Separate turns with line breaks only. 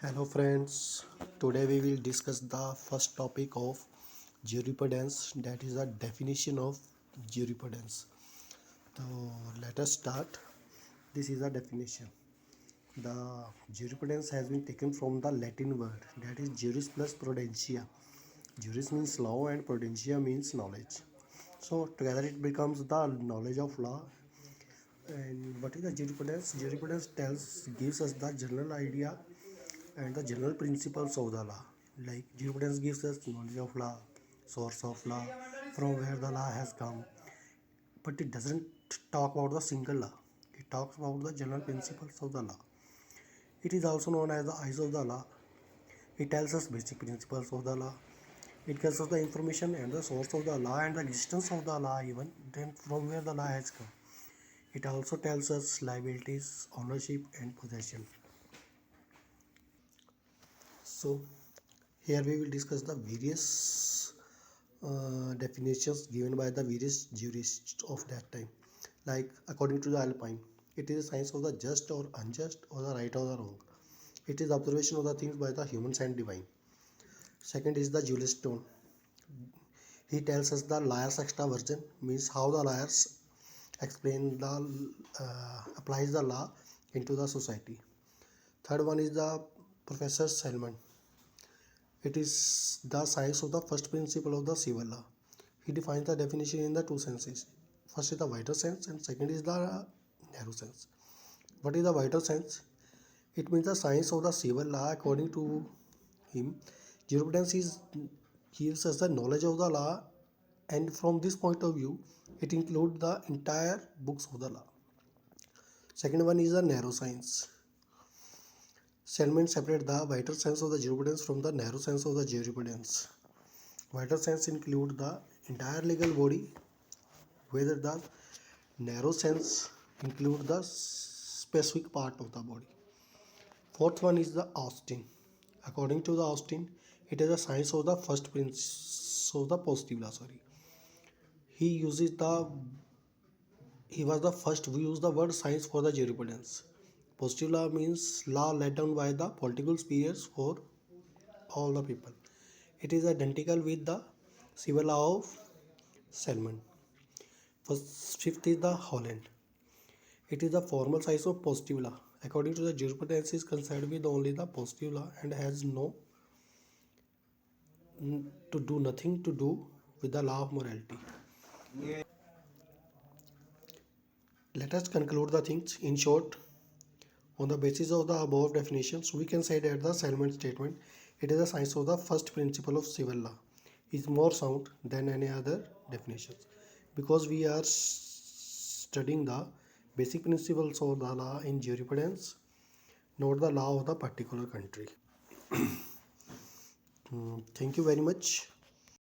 Hello friends, today we will discuss the first topic of jurisprudence, that is the definition of jurisprudence. So let us start. This is the definition. The jurisprudence has been taken from the Latin word that is juris plus prudentia. Juris means law and prudentia means knowledge. So together it becomes the knowledge of law. And what is the jurisprudence? Jurisprudence gives us the general idea and the general principles of the law. Like jurisprudence gives us knowledge of law, source of law, from where the law has come, but it doesn't talk about the single law. It talks about the general principles of the law. It is also known as the eyes of the law. It tells us basic principles of the law. It gives us the information and the source of the law and the existence of the law, even then from where the law has come. It also tells us liabilities, ownership, and possession. So here we will discuss the various definitions given by the various jurists of that time. Like according to the Alpine, it is a science of the just or unjust or the right or the wrong. It is observation of the things by the humans and divine. Second is the Julius Stone. He tells us the liar's extraversion means how the liars explain the applies the law into the society. Third one is the Professor Selman. It is the science of the first principle of the civil law. He defines the definition in the two senses. First is the wider sense and second is the narrow sense. What is the wider sense? It means the science of the civil law. According to him, jurisprudence gives us the knowledge of the law, and from this point of view, it includes the entire books of the law. Second one is the narrow science. Selman separate the wider sense of the jurisprudence from the narrow sense of the jurisprudence. Wider sense include the entire legal body, whether the narrow sense include the specific part of the body. Fourth one is the Austin. According to the Austin, it is a science of the first principle of the positive law. He uses the he was the first who used the word science for the jurisprudence. Positive law means law laid down by the political spheres for all the people. It is identical with the civil law of Selman. Fifth is the Holland. It is the formal science of positive law. According to the jurisprudence, is concerned with only the positive law and has nothing to do with the law of morality. Let us conclude the things. In short, on the basis of the above definitions, we can say that the Selman statement, it is a science of the first principle of civil law, is more sound than any other definitions, because we are studying the basic principles of the law in jurisprudence, not the law of the particular country. Thank you very much.